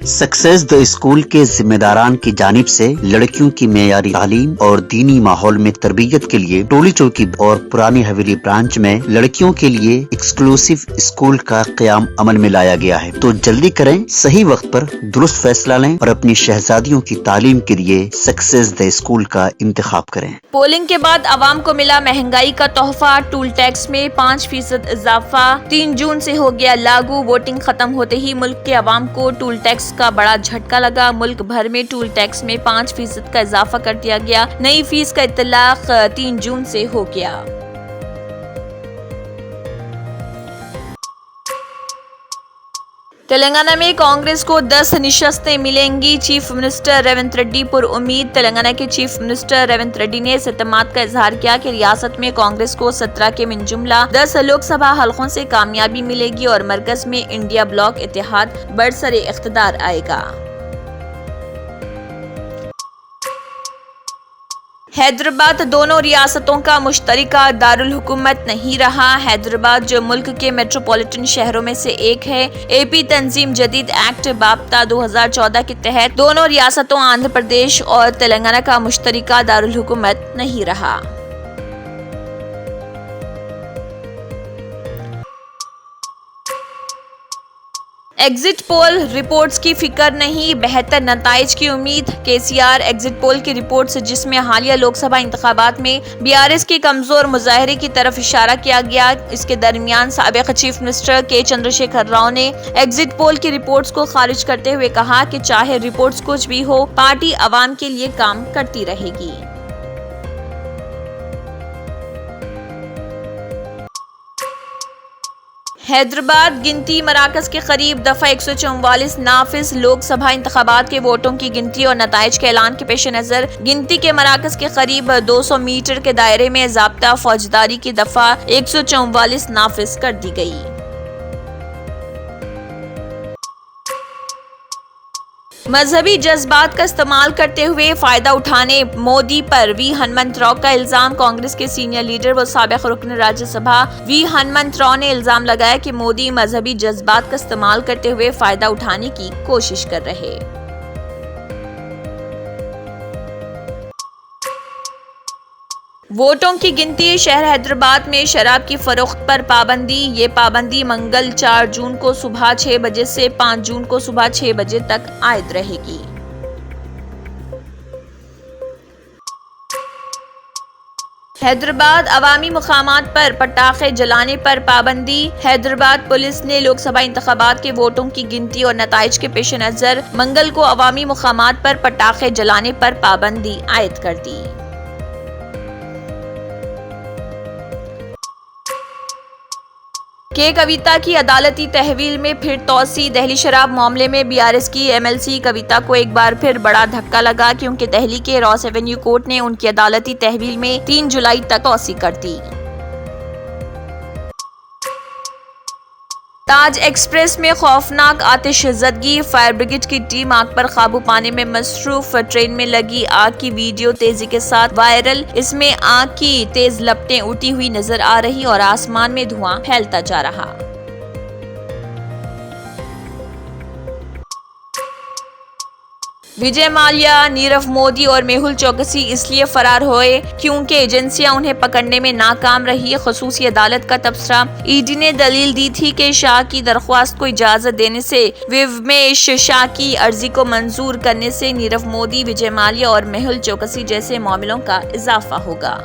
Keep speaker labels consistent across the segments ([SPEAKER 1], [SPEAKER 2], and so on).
[SPEAKER 1] Success the school के जिम्मेदारान की जानिब से लड़कियों की मेयारी तालीम और दीनी माहौल में तरबियत के लिए टोली चौकी और पुरानी हवेली ब्रांच में लड़कियों के लिए एक्सक्लूसिव स्कूल का क़याम अमल में लाया गया है। तो जल्दी करें, सही वक्त पर दुरुस्त फैसला लें और अपनी शहजादियों की तालीम के लिए सक्सेस द स्कूल का इंतखाब करें।
[SPEAKER 2] पोलिंग के बाद आवाम को मिला महंगाई का तोहफा, टूल टैक्स में 5% इजाफा 3 जून से हो गया लागू। वोटिंग खत्म होते ही मुल्क के आवाम को टूल टैक्स का बड़ा झटका लगा। मुल्क भर में टूल टैक्स में 5% का इजाफा कर दिया गया। नई फीस का इत्तलाक 3 जून से हो गया। तेलंगाना में कांग्रेस को 10 निशस्तें मिलेंगी, चीफ मिनिस्टर रेवंत रेड्डी पुरउम्मीद। तेलंगाना के चीफ मिनिस्टर रेवंत रेड्डी ने इस एतमाद का इजहार किया कि रियासत में कांग्रेस को 17 के मिन जुमला 10 लोकसभा हलकों से कामयाबी मिलेगी और मरकज में इंडिया ब्लॉक इत्तेहाद बरसरे इख्तिदार आएगा। हैदराबाद दोनों रियासतों का मुश्तरका दारुल हुकूमत नहीं रहा। हैदराबाद जो मुल्क के मेट्रोपॉलिटन शहरों में से एक है। एपी तंजीम जदीद एक्ट बाबता 2014 के तहत दोनों रियासतों आंध्र प्रदेश और तेलंगाना का मुश्तरका दारुल हुकूमत नहीं रहा। एग्जिट पोल रिपोर्ट्स की फिक्र नहीं, बेहतर नताइज की उम्मीद। केसीआर एग्जिट पोल की रिपोर्ट्स जिसमें हालिया लोकसभा इंतखाबात में बीआरएस के कमजोर मुजाहरे की तरफ इशारा किया गया। इसके दरमियान साबिक चीफ मिनिस्टर के चंद्रशेखर राव ने एग्जिट पोल की रिपोर्ट्स को खारिज करते हुए कहा कि चाहे रिपोर्ट्स कुछ भी हो, पार्टी अवाम के लिए काम करती रहेगी। हैदराबाद गिनती मराकज के करीब दफा 144 नाफिज। लोकसभा इंतखाबात के वोटों की गिनती और नताइज के ऐलान के पेश नजर गिनती के मराकज के करीब 200 मीटर के दायरे में ज़ाब्ता फौजदारी की दफा 144 नाफिज कर दी गई। मजहबी जज्बात का इस्तेमाल करते हुए फायदा उठाने मोदी पर वी हनुमंत राव का इल्जाम। कांग्रेस के सीनियर लीडर व साबिक रुकन राज्यसभा वी हनुमंत राव ने इल्जाम लगाया कि मोदी मजहबी जज्बात का इस्तेमाल करते हुए फायदा उठाने की कोशिश कर रहे। वोटों की गिनती। शहर हैदराबाद में शराब की फरोख्त पर पाबंदी। ये पाबंदी मंगल 4 जून को सुबह 6 बजे से 5 जून को सुबह 6 बजे तक आयद रहेगी। हैदराबाद अवामी मुकामात पर पटाखे जलाने पर पाबंदी। हैदराबाद पुलिस ने लोकसभा इंतखाबात के वोटों की गिनती और नताइज के पेश नजर मंगल को अवामी मुकामात पर पटाखे जलाने पर पाबंदी आयद कर दी। के कविता की अदालती तहवील में फिर तौसी। दहली शराब मामले में बीआरएस की एमएलसी कविता को एक बार फिर बड़ा धक्का लगा क्योंकि दहली के रॉस एवेन्यू कोर्ट ने उनकी अदालती तहवील में 3 जुलाई तक तौसी कर दी। ताज एक्सप्रेस में खौफनाक आतिशज़दगी। फायर ब्रिगेड की टीम आग पर काबू पाने में मसरूफ। ट्रेन में लगी आग की वीडियो तेजी के साथ वायरल। इसमें आग की तेज लपटें उड़ती हुई नजर आ रही और आसमान में धुआं फैलता जा रहा। विजय माल्या, नीरव मोदी और मेहुल चौकसी इसलिए फरार हुए क्योंकि एजेंसियां उन्हें पकड़ने में नाकाम रही। खसूसी अदालत का तबसरा। ईडी ने दलील दी थी कि शाह की दरख्वास्त को इजाजत देने से विवेश शाह की अर्जी को मंजूर करने से नीरव मोदी, विजय माल्या और मेहुल चौकसी जैसे मामलों का इजाफा होगा।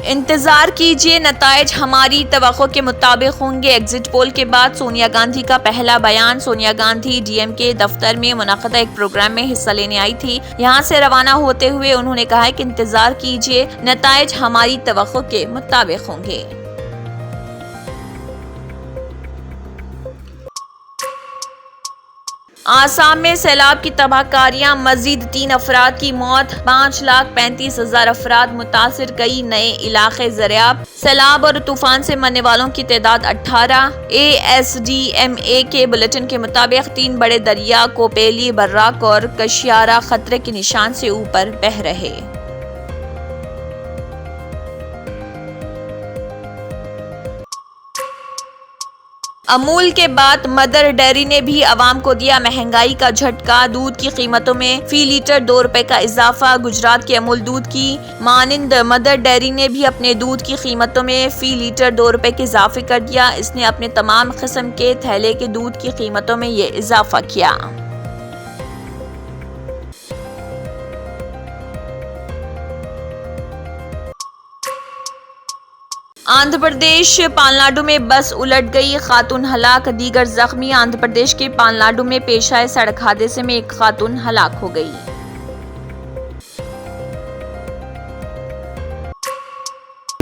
[SPEAKER 2] इंतजार कीजिए, नताइज हमारी तवक्को के मुताबिक होंगे। एग्जिट पोल के बाद सोनिया गांधी का पहला बयान। सोनिया गांधी डीएमके दफ्तर में मुनक़दा एक प्रोग्राम में हिस्सा लेने आई थी। यहां से रवाना होते हुए उन्होंने कहा कि इंतजार कीजिए, नताइज हमारी तवक्को के मुताबिक होंगे। आसाम में सैलाब की तबाहकारियां। मजीद 3 अफराद की मौत। 5,35,000 अफराद मुतासिर। कई नए इलाके ज़रियाब। सैलाब और तूफान से मरने वालों की तादाद 18। ASDMA के बुलेटिन के मुताबिक 3 बड़े दरिया कोपेली, बर्राक और कशियारा खतरे के निशान से ऊपर बह रहे। अमूल के बाद मदर डेयरी ने भी आवाम को दिया महंगाई का झटका। दूध की कीमतों में फी लीटर 2 रुपए का इजाफा। गुजरात के अमूल दूध की मानिंद मदर डेयरी ने भी अपने दूध की कीमतों में फी लीटर 2 रुपए के इजाफे कर दिया। इसने अपने तमाम किस्म के थैले के दूध की कीमतों में ये इजाफा किया। आंध्र प्रदेश पालनाडु में बस उलट गई, खातून हलाक, दीगर जख्मी। आंध्र प्रदेश के पालनाडु में पेश आए सड़क हादसे में एक खातून हलाक हो गई।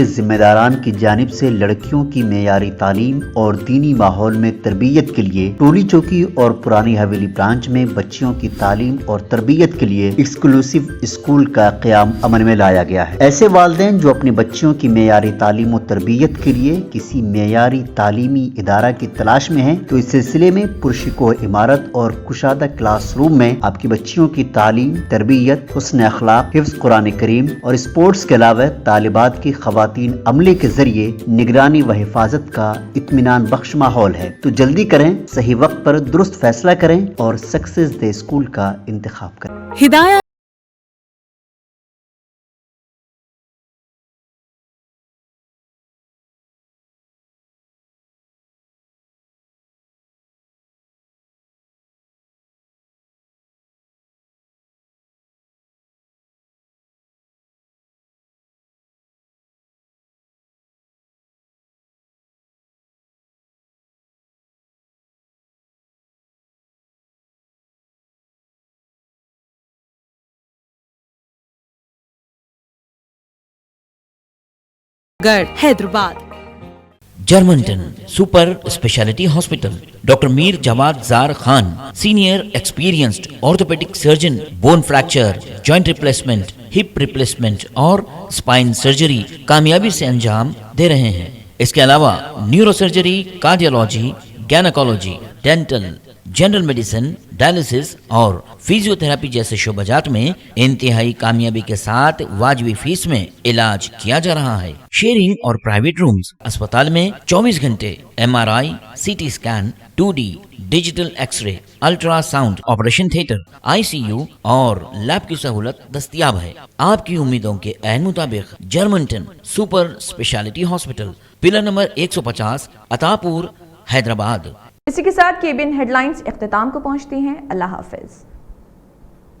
[SPEAKER 1] जिम्मेदारान की जानिब से लड़कियों की मेयारी तालीम और दीनी माहौल में तरबियत के लिए टोली चौकी और पुरानी हवेली ब्रांच में बच्चियों की तालीम और तरबियत के लिए एक्सक्लूसिव स्कूल का क़याम अमल में लाया गया है। ऐसे वालिदैन जो अपनी बच्चियों की मेयारी तालीम और तरबियत के लिए किसी मेयारी तालीमी इदारा की तलाश में हैं, तो इस सिलसिले में पुरशिको इमारत और कुशादा क्लासरूम में आपकी बच्चियों की तालीम, तरबियत, हुस्न अखलाक, हिफ्ज़ कुरान करीम और स्पोर्ट्स के अलावा तालिबात की खवातीन अमले के जरिए निगरानी व हिफाजत का इत्मीनान बख्श माहौल है। तो जल्दी करें, सही वक्त पर दुरुस्त फैसला करें और सक्सेस डे स्कूल का इंतखाब करें।
[SPEAKER 3] हिदायत गढ़ हैदराबाद।
[SPEAKER 4] जर्मनटन super speciality hospital, doctor Mir Jawad Jar Khan, senior experienced orthopaedic surgeon, bone fracture, joint replacement, hip replacement और स्पाइन सर्जरी कामयाबी से अंजाम दे रहे हैं। इसके अलावा neuro surgery, cardiology, gynaecology, dental, general medicine, dialysis और फिजियोथेरेपी जैसे शोबाजात में इंतहाई कामयाबी के साथ वाजिबी फीस में इलाज किया जा रहा है। शेयरिंग और प्राइवेट रूम्स, अस्पताल में 24 घंटे MRI, CT scan, 2D digital x ray, ultrasound, operation theatre, ICU और लैब की सहूलत दस्तयाब है। आपकी उम्मीदों के ऐन मुताबिक Germanten super speciality hospital, pillar number 150, Attapur, Hyderabad.
[SPEAKER 5] इसी के साथ केबिन हेडलाइंस इख्तिताम को पहुंचती हैं। अल्लाह हाफिज।